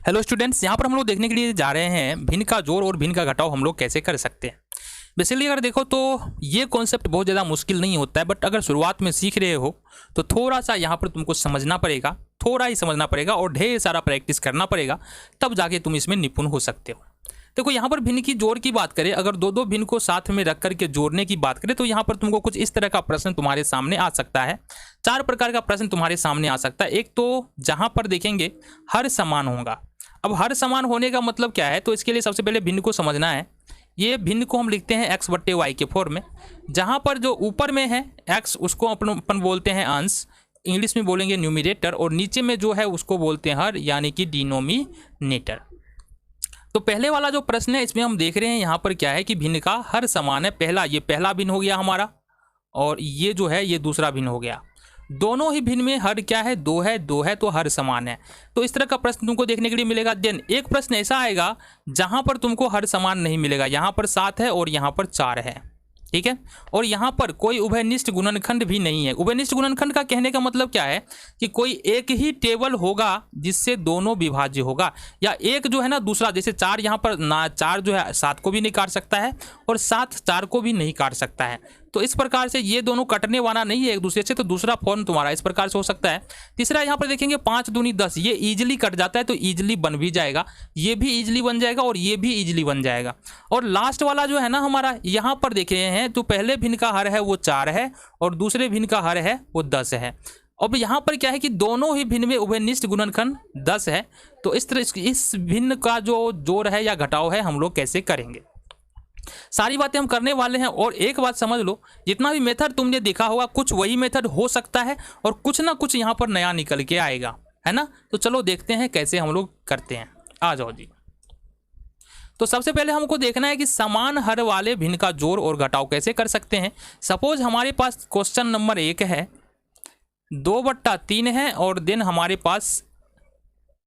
Hello students, यहाँ पर हम लोग देखने के लिए जा रहे हैं भिन्न का जोड़ और भिन्न का घटाव हम लोग कैसे कर सकते हैं। बेसिकली अगर देखो तो ये कॉन्सेप्ट बहुत ज़्यादा मुश्किल नहीं होता है, बट अगर शुरुआत में सीख रहे हो तो थोड़ा सा यहाँ पर तुमको समझना पड़ेगा, थोड़ा ही समझना पड़ेगा और ढेर सारा प्रैक्टिस करना पड़ेगा, तब जाके तुम इसमें निपुण हो सकते हो। देखो यहाँ पर भिन्न की जोड़ की बात करें, अगर दो भिन्न को साथ में रख करके जोड़ने की बात करें तो यहाँ पर तुमको कुछ इस तरह का प्रश्न तुम्हारे सामने आ सकता है। 4 प्रकार का प्रश्न तुम्हारे सामने आ सकता है। एक तो जहाँ पर देखेंगे हर समान होगा। अब हर समान होने का मतलब क्या है, तो इसके लिए सबसे पहले भिन्न को समझना है। ये भिन्न को हम लिखते हैं x बट्टे वाई के फॉर्म में, जहाँ पर जो ऊपर में है x उसको अपन बोलते हैं अंश, इंग्लिश में बोलेंगे न्यूमिरेटर, और नीचे में जो है उसको बोलते हैं हर, यानी कि डिनोमिनेटर। तो पहले वाला जो प्रश्न है इसमें हम देख रहे हैं यहाँ पर क्या है कि भिन्न का हर समान है। ये पहला भिन्न हो गया हमारा, और ये जो है ये दूसरा भिन्न हो गया। दोनों ही भिन्न में हर क्या है, 2 है, 2 है तो हर समान है। तो इस तरह का प्रश्न तुमको देखने के लिए मिलेगा। देन एक प्रश्न ऐसा आएगा जहां पर तुमको हर समान नहीं मिलेगा, यहाँ पर 7 है और यहाँ पर 4 है, ठीक है, और यहाँ पर कोई उभयनिष्ठ गुणनखंड भी नहीं है। उभयनिष्ठ गुणनखंड का कहने का मतलब क्या है कि कोई एक ही टेबल होगा जिससे दोनों विभाज्य होगा, या एक जो है ना दूसरा, जैसे 4 यहाँ पर ना 4 जो है 7 को भी नहीं काट सकता है और 7 4 को भी नहीं काट सकता है। तो इस प्रकार से ये दोनों कटने वाला नहीं है एक दूसरे से, तो दूसरा फॉर्म तुम्हारा इस प्रकार से हो सकता है। तीसरा यहाँ पर देखेंगे 5 दूनी 10, ये इजीली कट जाता है तो इजीली बन भी जाएगा, ये भी इजीली बन जाएगा और ये भी इजीली बन जाएगा। और लास्ट वाला जो है ना हमारा, यहाँ पर देख रहे हैं तो पहले भिन्न का हर है वो 4 है और दूसरे भिन्न का हर है वो 10 है। अब यहाँ पर क्या है कि दोनों ही भिन्न में उभयनिष्ठ गुणनखंड 10 है। तो इस तरह इस भिन्न का जो जोड़ है या घटाव है हम लोग कैसे करेंगे, सारी बातें हम करने वाले हैं। और एक बात समझ लो, जितना भी मेथड तुमने देखा होगा कुछ वही मेथड हो सकता है और कुछ ना कुछ यहाँ पर नया निकल के आएगा, है ना। तो चलो देखते हैं कैसे हम लोग करते हैं। आ जाओ जी। तो सबसे पहले हमको देखना है कि समान हर वाले भिन्न का जोड़ और घटाव कैसे कर सकते हैं। सपोज हमारे पास क्वेश्चन नंबर 1 है, 2/3 है और देन हमारे पास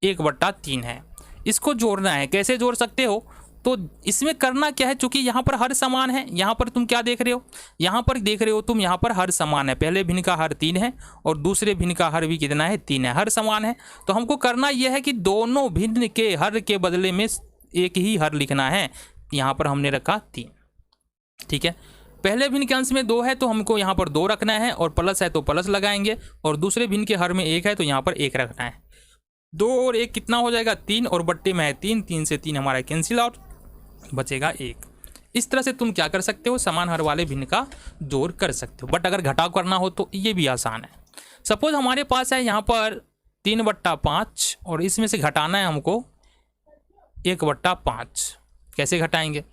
1/3 है। इसको जोड़ना है। कैसे जोड़ सकते हो, तो इसमें करना क्या है, चूंकि यहाँ पर हर समान है, यहाँ पर तुम क्या देख रहे हो, यहाँ पर देख रहे हो तुम यहाँ पर हर समान है। पहले भिन्न का हर 3 है और दूसरे भिन्न का हर भी कितना है, 3 है, हर समान है। तो हमको करना यह है कि दोनों भिन्न के हर के बदले में एक ही हर लिखना है। यहाँ पर हमने रखा 3, ठीक है। पहले भिन्न के अंश में 2 है तो हमको यहाँ पर 2 रखना है, और प्लस है तो प्लस लगाएंगे, और दूसरे भिन्न के हर में 1 है तो यहाँ पर 1 रखना है। 2 और 1 कितना हो जाएगा, 3, और बट्टे में है 3, 3 से 3 हमारा कैंसिल आउट, बचेगा 1। इस तरह से तुम क्या कर सकते हो, समान हर वाले भिन्न का जोड़ कर सकते हो। बट अगर घटाव करना हो तो ये भी आसान है। सपोज हमारे पास है यहाँ पर 3/5 और इसमें से घटाना है हमको 1/5। कैसे घटाएंगे,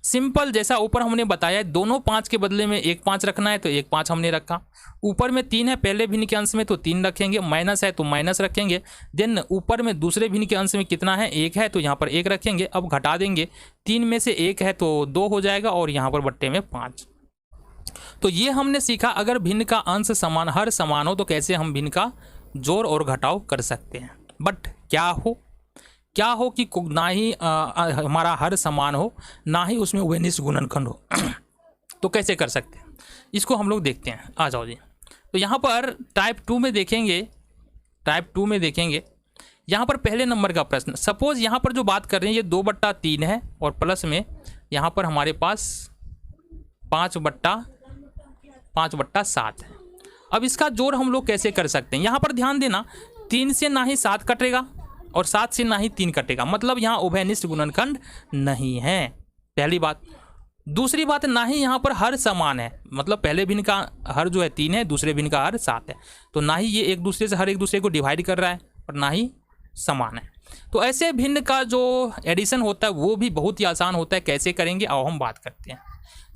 सिंपल, जैसा ऊपर हमने बताया, दोनों 5 के बदले में 1 5 रखना है तो 1 5 हमने रखा। ऊपर में 3 है पहले भिन्न के अंश में तो 3 रखेंगे, माइनस है तो माइनस रखेंगे। देन ऊपर में दूसरे भिन्न के अंश में कितना है, 1 है तो यहाँ पर 1 रखेंगे। अब घटा देंगे, 3 में से 1 है तो 2 हो जाएगा और यहाँ पर बट्टे में 5। तो ये हमने सीखा, अगर भिन्न का अंश समान हर समान हो तो कैसे हम भिन्न का जोड़ और घटाव कर सकते हैं। बट क्या हो कि ना ही हमारा हर समान हो, ना ही उसमें उभयनिष्ठ गुणनखंड हो। तो कैसे कर सकते हैं, इसको हम लोग देखते हैं। आ जाओ जी। तो यहाँ पर टाइप 2 में देखेंगे, यहाँ पर पहले नंबर का प्रश्न। सपोज यहाँ पर जो बात कर रहे हैं ये 2/3 है और प्लस में यहाँ पर हमारे पास 5/7 है। अब इसका जोड़ हम लोग कैसे कर सकते हैं, यहाँ पर ध्यान देना, 3 से ना ही 7 कटेगा और 7 से ना ही 3 कटेगा, मतलब यहाँ उभयनिष्ठ गुणनखंड नहीं है, पहली बात। दूसरी बात, ना ही यहाँ पर हर समान है, मतलब पहले भिन्न का हर जो है 3 है, दूसरे भिन्न का हर 7 है, तो ना ही ये एक दूसरे से हर एक दूसरे को डिवाइड कर रहा है और ना ही समान है। तो ऐसे भिन्न का जो एडिशन होता है वो भी बहुत ही आसान होता है। कैसे करेंगे आओ हम बात करते हैं।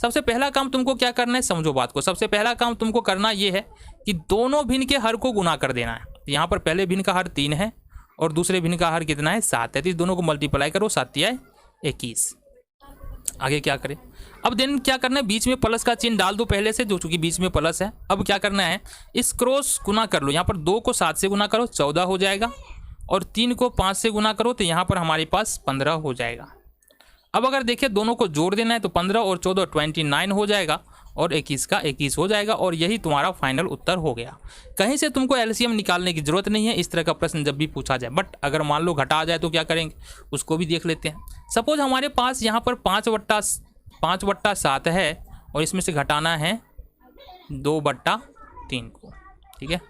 सबसे पहला काम तुमको क्या करना है, समझो बात को। सबसे पहला काम तुमको करना ये है कि दोनों भिन्न के हर को गुना कर देना है। यहाँ पर पहले भिन्न का हर 3 है और दूसरे भिन्न का हर कितना है, 7 है, तो इस दोनों को मल्टीप्लाई करो, 7 या 21। आगे क्या करें, अब देन क्या करना है, बीच में प्लस का चिन्ह डाल दो पहले से, जो चूंकि बीच में प्लस है। अब क्या करना है, इस क्रॉस गुना कर लो। यहाँ पर 2 को 7 से गुना करो 14 हो जाएगा, और 3 को 5 से गुना करो तो यहाँ पर हमारे पास 15 हो जाएगा। अब अगर देखिए दोनों को जोड़ देना है तो 15 और 14 29 हो जाएगा, और 21 का 21 हो जाएगा और यही तुम्हारा फाइनल उत्तर हो गया। कहीं से तुमको एलसीएम निकालने की जरूरत नहीं है इस तरह का प्रश्न जब भी पूछा जाए। बट अगर मान लो घटा आ जाए तो क्या करेंगे उसको भी देख लेते हैं। सपोज हमारे पास यहाँ पर 5/7 है और इसमें से घटाना है 2/3 को, ठीक है।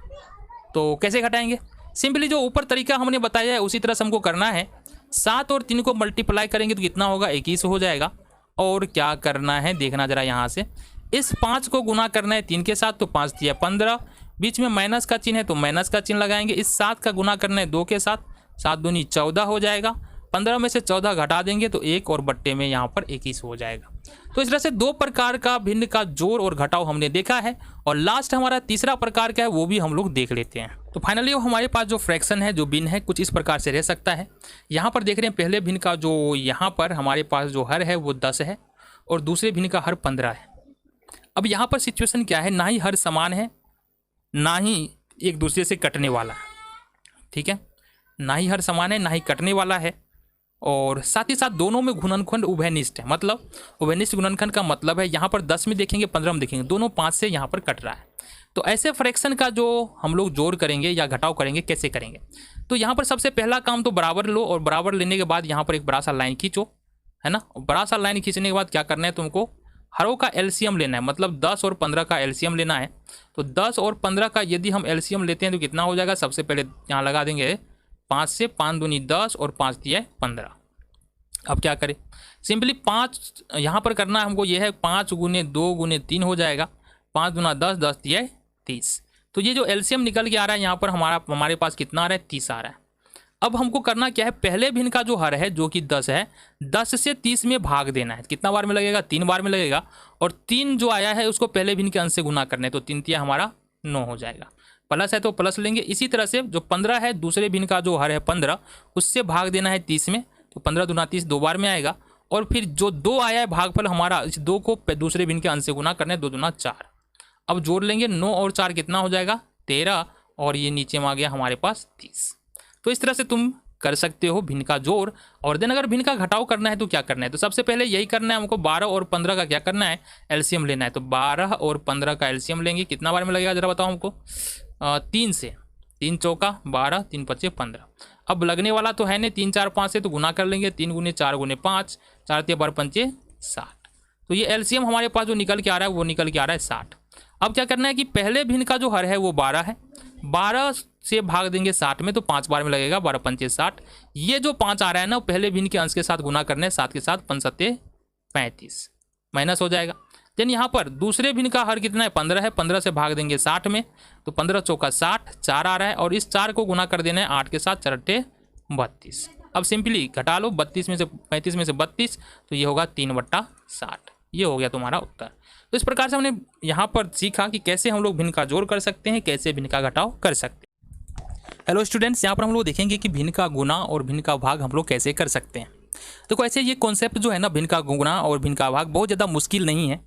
तो कैसे घटाएंगे? सिंपली जो ऊपर तरीका हमने बताया है उसी तरह से हमको करना है। 7 और 3 को मल्टीप्लाई करेंगे तो कितना होगा? 21 हो जाएगा। और क्या करना है देखना जरा, यहाँ से इस 5 को गुना करना है 3 के साथ, तो 5 दिया 15, बीच में माइनस का चिन्ह है तो माइनस का चिन्ह लगाएंगे। इस 7 का गुना करना है 2 के साथ, 7 दूनी 14 हो जाएगा। 15 में से 14 घटा देंगे तो 1 और बट्टे में यहाँ पर 21 हो जाएगा। तो इस तरह से 2 प्रकार का भिन्न का जोड़ और घटाव हमने देखा है और लास्ट हमारा तीसरा प्रकार का है वो भी हम लोग देख लेते हैं। तो फाइनली हमारे पास जो फ्रैक्शन है, जो भिन्न है, कुछ इस प्रकार से रह सकता है। यहाँ पर देख रहे हैं पहले भिन्न का जो यहाँ पर हमारे पास जो हर है वो 10 है और दूसरे भिन्न का हर 15 है। अब यहाँ पर सिचुएशन क्या है, ना ही हर समान है ना ही एक दूसरे से कटने वाला है, ठीक है। ना ही हर समान है ना ही कटने वाला है और साथ ही साथ दोनों में गुणनखंड उभयनिष्ठ है। मतलब उभयनिष्ठ गुणनखंड का मतलब है यहाँ पर 10 में देखेंगे 15 में देखेंगे दोनों 5 से यहाँ पर कट रहा है। तो ऐसे फ्रैक्शन का जो हम लोग जोड़ करेंगे या घटाव करेंगे कैसे करेंगे? तो यहाँ पर सबसे पहला काम तो बराबर लो और बराबर लेने के बाद यहाँ पर एक बड़ा सा लाइन खींचो, है ना। बड़ा सा लाइन खींचने के बाद क्या करना है तुमको? हरों का एलसीएम लेना है, मतलब 10 और 15 का एलसीएम लेना है। तो 10 और 15 का यदि हम एलसीएम लेते हैं तो कितना हो जाएगा? सबसे पहले यहाँ लगा देंगे 5 से, 5 दूनी 10 और 5 दिया 15। अब क्या करें? सिंपली 5 यहाँ पर करना है हमको, ये है 5 गुने 2 गुने 3 हो जाएगा। 5 दूना 10, 10 दिया 30। तो ये जो एलसीएम निकल के आ रहा है यहाँ पर हमारे पास कितना आ रहा है? 30 आ रहा है। अब हमको करना क्या है? पहले भिन्न का जो हर है जो कि 10 है, 10 से 30 में भाग देना है। कितना बार में लगेगा? 3 बार में लगेगा। और 3 जो आया है उसको पहले भिन्न के अंश से गुना करना है, तो 3 तिया हमारा 9 हो जाएगा। प्लस है तो प्लस लेंगे। इसी तरह से जो 15 है दूसरे भिन्न का जो हर है 15, उससे भाग देना है 30 में, तो 15 दूना 30 2 बार में आएगा। और फिर जो 2 आया है भागफल हमारा, इस 2 को दूसरे भिन्न के अंश से गुना करना है, 2 दूना 4। अब जोड़ लेंगे 9 और 4 कितना हो जाएगा? 13 और ये नीचे में आ गया हमारे पास 30। तो इस तरह से तुम कर सकते हो भिन्न का जोड़। और देन अगर भिन्न का घटाव करना है तो क्या करना है? तो सबसे पहले यही करना है हमको, 12 और 15 का क्या करना है? एलसीएम लेना है। तो 12 और 15 का एलसीएम लेंगे, कितना बार में लगेगा जरा बताओ हमको? 3 से, 3 चौका 12, 3 पच्चे 15। अब लगने वाला तो है नहीं, 3 4 5 से, तो गुना कर लेंगे। 3 गुने 4 गुने 5, 4 तिया 12 पंचे 60। तो ये एलसीएम हमारे पास जो निकल के आ रहा है वो निकल के आ रहा है 60। अब क्या करना है कि पहले भिन्न का जो हर है वो 12 है, 12 से भाग देंगे 60 में, तो 5 बार में लगेगा, 12 पंचे 60। ये जो 5 आ रहा है ना पहले भिन्न के अंश के साथ गुना करने, 7 के साथ 5 सत्ते 35 माइनस हो जाएगा। देन यहाँ पर दूसरे भिन्न का हर कितना है? 15 है, 15 से भाग देंगे 60 में, तो 15 चौका 60, 4 आ रहा है और इस 4 को गुना कर देना है 8 के साथ, 4 अट्ठे 32। अब सिंपली घटा लो 32 में से 35 में से 32, तो ये होगा 3/60। ये हो गया तुम्हारा उत्तर। तो इस प्रकार से हमने यहाँ पर सीखा कि कैसे हम लोग भिन्न का जोड़ कर सकते हैं, कैसे भिन्न का घटाव कर सकते हैं। हेलो स्टूडेंट्स, यहाँ पर हम लोग देखेंगे कि भिन्न का गुना और भिन्न का भाग हम लोग कैसे कर सकते हैं। तो ऐसे ये कॉन्सेप्ट जो है ना भिन्न का गुना और भिन्न का भाग बहुत ज़्यादा मुश्किल नहीं है,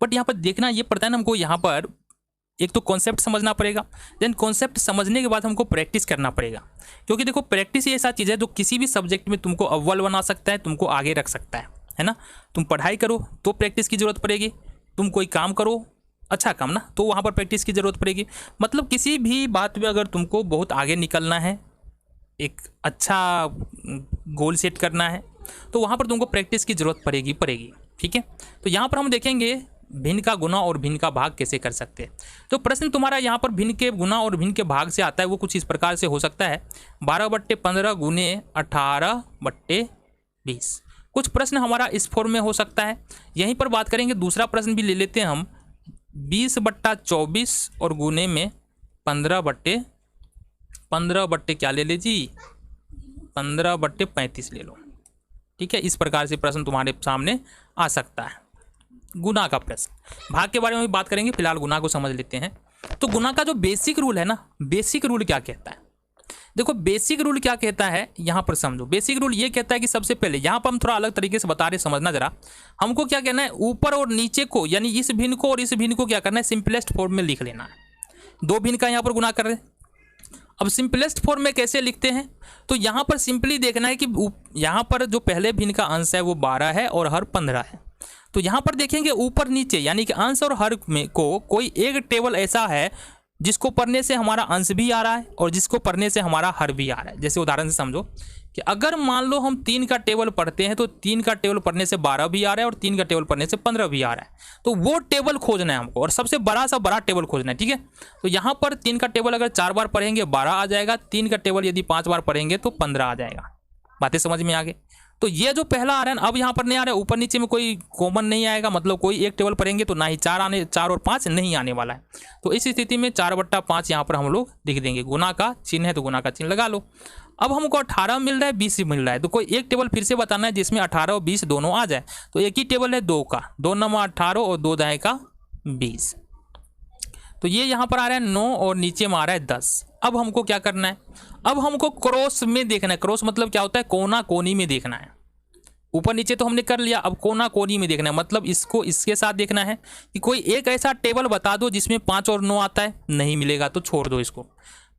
बट यहाँ पर देखना ये पड़ता है ना हमको। यहाँ पर एक तो कॉन्सेप्ट समझना पड़ेगा, देन कॉन्सेप्ट समझने के बाद हमको प्रैक्टिस करना पड़ेगा। क्योंकि देखो प्रैक्टिस ये ऐसा चीज़ है जो किसी भी सब्जेक्ट में तुमको अव्वल बना सकता है, तुमको आगे रख सकता है ना। तुम पढ़ाई करो तो प्रैक्टिस की ज़रूरत पड़ेगी, तुम कोई काम करो अच्छा काम ना, तो वहाँ पर प्रैक्टिस की ज़रूरत पड़ेगी। मतलब किसी भी बात में अगर तुमको बहुत आगे निकलना है, एक अच्छा गोल सेट करना है, तो वहाँ पर तुमको प्रैक्टिस की ज़रूरत पड़ेगी। ठीक है, तो यहाँ पर हम देखेंगे भिन्न का गुना और भिन्न का भाग कैसे कर सकते हैं। तो प्रश्न तुम्हारा यहाँ पर भिन्न के गुना और भिन्न के भाग से आता है, वो कुछ इस प्रकार से हो सकता है 12/15 गुने 18/20। कुछ प्रश्न हमारा इस फॉर्म में हो सकता है। यहीं पर बात करेंगे, दूसरा प्रश्न भी ले लेते हैं हम, 20/24 और गुने में 15/15 क्या ले ले जी, 15/35 ले लो। ठीक है, इस प्रकार से प्रश्न तुम्हारे सामने आ सकता है। गुना का प्रश्न, भाग के बारे में भी बात करेंगे, फिलहाल गुना को समझ लेते हैं। तो गुना का जो बेसिक रूल है ना, बेसिक रूल क्या कहता है? देखो बेसिक रूल क्या कहता है यहाँ पर समझो। बेसिक रूल ये कहता है कि सबसे पहले यहाँ पर हम थोड़ा अलग तरीके से बता रहे, समझना जरा। हमको क्या कहना है, ऊपर और नीचे को, यानी इस भिन्न को और इस भिन्न को क्या करना है, सिंपलेस्ट फॉर्म में लिख लेना है। दो भिन्न का यहाँ पर गुना कर रहे हैं। अब सिंपलेस्ट फॉर्म में कैसे लिखते हैं, तो यहाँ पर सिंपली देखना है कि यहाँ पर जो पहले भिन्न का अंश है वो 12 है और हर 15 है। तो यहाँ पर देखेंगे ऊपर नीचे यानी कि अंश और हर में को कोई एक टेबल ऐसा है जिसको पढ़ने से हमारा अंश भी आ रहा है और जिसको पढ़ने से हमारा हर भी आ रहा है। जैसे उदाहरण से समझो कि अगर मान लो हम 3 का टेबल पढ़ते हैं तो 3 का टेबल पढ़ने से 12 भी आ रहा है और 3 का टेबल पढ़ने से 15 भी आ रहा है। तो वो टेबल खोजना है हमको और सबसे बड़ा सा बड़ा टेबल खोजना है। ठीक है, तो यहाँ पर 3 का टेबल अगर 4 बार पढ़ेंगे 12 आ जाएगा, 3 का टेबल यदि 5 बार पढ़ेंगे तो 15 आ जाएगा। बातें समझ में आ गई। तो ये जो पहला आ रहा है अब यहाँ पर नहीं आ रहा है, ऊपर नीचे में कोई कॉमन नहीं आएगा, मतलब कोई एक टेबल पढ़ेंगे तो ना ही 4 और 5 नहीं आने वाला है। तो इस स्थिति में 4/5 यहाँ पर हम लोग लिख देंगे। गुना का चिन्ह है तो गुना का चिन्ह लगा लो। अब हमको 18 मिल रहा है, 20 मिल रहा है, तो कोई एक टेबल फिर से बताना है जिसमें 18 और 20 दोनों आ जाए। तो एक ही टेबल है 2 का, 2 नंबर 18 और 2 दाएं का 20। तो ये यहाँ पर आ रहा है 9 और नीचे में आ रहा है 10। अब हमको क्या करना है, अब हमको क्रॉस में देखना है। क्रॉस मतलब क्या होता है, कोना कोनी में देखना है। ऊपर नीचे तो हमने कर लिया, अब कोना कोनी में देखना है, मतलब इसको इसके साथ देखना है कि कोई एक ऐसा टेबल बता दो जिसमें 5 और 9 आता है। नहीं मिलेगा तो छोड़ दो इसको।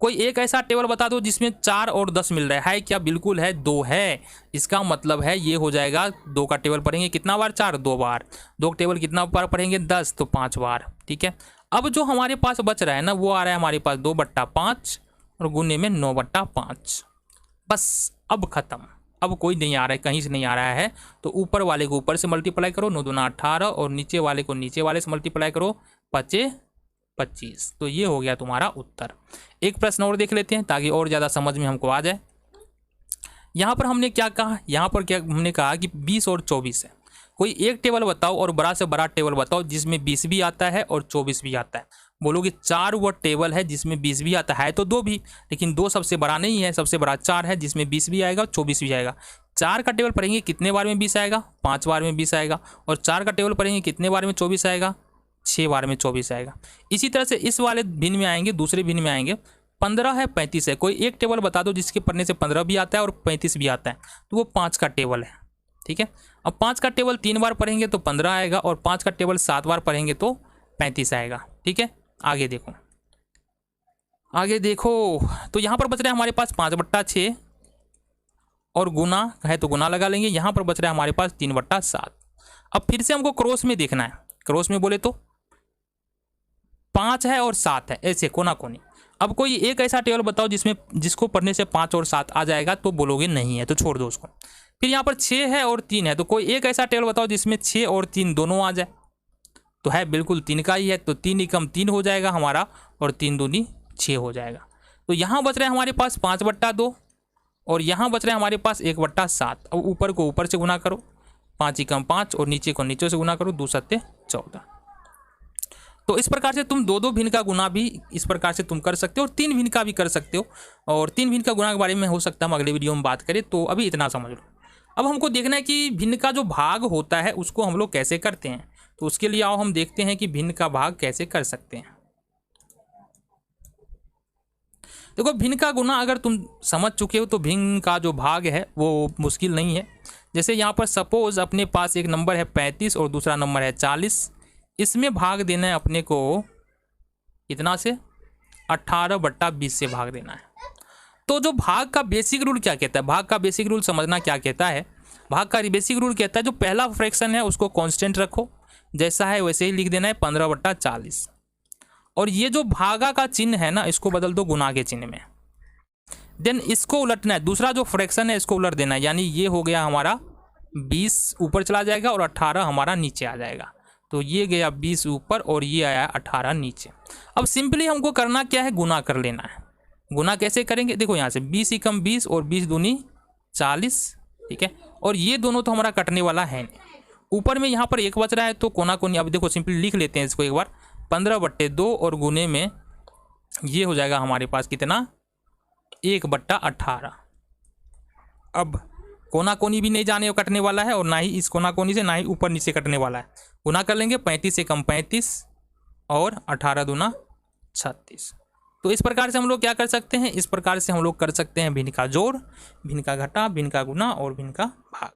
कोई एक ऐसा टेबल बता दो जिसमें 4 और 10 मिल रहा है क्या? बिल्कुल है, 2 है। इसका मतलब है ये हो जाएगा 2 का टेबल पढ़ेंगे कितना बार? 4, 2 बार। 2 का टेबल कितना बार पढ़ेंगे? 10, तो 5 बार। ठीक है, अब जो हमारे पास बच रहा है ना वो आ रहा है हमारे पास 2/5 और गुने में 9/5। बस अब खत्म। अब कोई नहीं आ रहा है, कहीं से नहीं आ रहा है, तो ऊपर वाले को ऊपर से मल्टीप्लाई करो, 9 दूना 18 और नीचे वाले को नीचे वाले से मल्टीप्लाई करो, 5 25। तो ये हो गया तुम्हारा उत्तर। एक प्रश्न और देख लेते हैं ताकि और ज़्यादा समझ में हमको आ जाए। यहाँ पर हमने क्या कहा, यहाँ पर क्या हमने कहा कि 20 और 24 है। कोई एक टेबल बताओ और बड़ा से बड़ा टेबल बताओ जिसमें 20 भी आता है और 24 भी आता है। बोलोगे 4 वो टेबल है जिसमें 20 भी आता है तो 2 भी, लेकिन 2 सबसे बड़ा नहीं है, सबसे बड़ा 4 है जिसमें 20 भी आएगा और 24 भी आएगा। 4 का टेबल पढ़ेंगे कितने बार में 20 आएगा? 5 बार में 20 आएगा। और 4 का टेबल पढ़ेंगे कितने बार में 24 आएगा? 6 बार में 24 आएगा। इसी तरह से इस वाले भिन्न में आएंगे, दूसरे भिन्न में आएंगे। 15 है, 35 है। कोई एक टेबल बता दो जिसके पढ़ने से 15 भी आता है और 35 भी आता है, तो वो 5 का टेबल है। ठीक है, अब 5 का टेबल 3 बार पढ़ेंगे तो 15 आएगा और 5 का टेबल 7 बार पढ़ेंगे तो 35 आएगा। ठीक है, आगे देखो, आगे देखो। तो यहाँ पर बच रहा है हमारे पास 5/6 और गुना है तो गुना लगा लेंगे। यहाँ पर बच रहा है हमारे पास 3/7। अब फिर से हमको क्रॉस में देखना है। क्रॉस में बोले तो 5 है और 7 है, ऐसे कोना कोनी। अब कोई एक ऐसा टेबल बताओ जिसको पढ़ने से 5 और 7 आ जाएगा, तो बोलोगे नहीं है तो छोड़ दो उसको। फिर यहाँ पर 6 है और 3 है, तो कोई एक ऐसा टेबल बताओ जिसमें 6 और 3 दोनों आ जाए, तो है बिल्कुल 3 का ही है, तो 3 एकम 3 हो जाएगा हमारा और 3 दूनी 6 हो जाएगा। तो यहाँ बच रहा है हमारे पास 5/2 और यहाँ बच रहा है हमारे पास 1/7। अब ऊपर को ऊपर से गुना करो, 5 एकम 5 और नीचे को नीचे से गुना करो, 2 7 14। तो इस प्रकार से तुम 2 भिन्न का गुना भी इस प्रकार से तुम कर सकते हो और 3 भिन्न का भी कर सकते हो। और 3 भिन्न का गुना के बारे में हो सकता है हम अगले वीडियो में बात करें, तो अभी इतना समझ लो। अब हमको देखना है कि भिन्न का जो भाग होता है उसको हम लोग कैसे करते हैं। तो उसके लिए आओ हम देखते हैं कि भिन्न का भाग कैसे कर सकते हैं। देखो, भिन्न का गुना अगर तुम समझ चुके हो तो भिन्न का जो भाग है वो मुश्किल नहीं है। जैसे यहाँ पर सपोज अपने पास एक नंबर है 35 और दूसरा नंबर है 40। इसमें भाग देना है अपने को कितना से? 18/20 से भाग देना है। तो जो भाग का बेसिक रूल क्या कहता है, भाग का बेसिक रूल समझना क्या कहता है। भाग का बेसिक रूल कहता है जो पहला फ्रैक्शन है उसको कांस्टेंट रखो, जैसा है वैसे ही लिख देना है 15/40। और ये जो भागा का चिन्ह है ना इसको बदल दो गुना के चिन्ह में। देन इसको उलटना है, दूसरा जो फ्रैक्शन है इसको उलट देना है, यानी ये हो गया हमारा 20 ऊपर चला जाएगा और 18 हमारा नीचे आ जाएगा। तो ये गया 20 ऊपर और ये आया 18 नीचे। अब सिंपली हमको करना क्या है, गुना कर लेना है। गुना कैसे करेंगे, देखो यहाँ से 20 एकम 20 और 20 दूनी 40। ठीक है, और ये दोनों तो हमारा कटने वाला है नहीं। ऊपर में यहाँ पर 1 बच रहा है तो कोना कोनी, अब देखो सिंपली लिख लेते हैं इसको एक बार, 15/2 और गुने में ये हो जाएगा हमारे पास कितना? 1/18। अब कोना कोनी भी नहीं जाने कटने वाला है और ना ही इस कोना कोनी से ना ही ऊपर नीचे कटने वाला है। गुना कर लेंगे, 35 एकम 35 और 18 दूना 36। तो इस प्रकार से हम लोग क्या कर सकते हैं, इस प्रकार से हम लोग कर सकते हैं भिन्न का जोड़, भिन्न का घटा, भिन्न का गुना और भिन्न का भाग।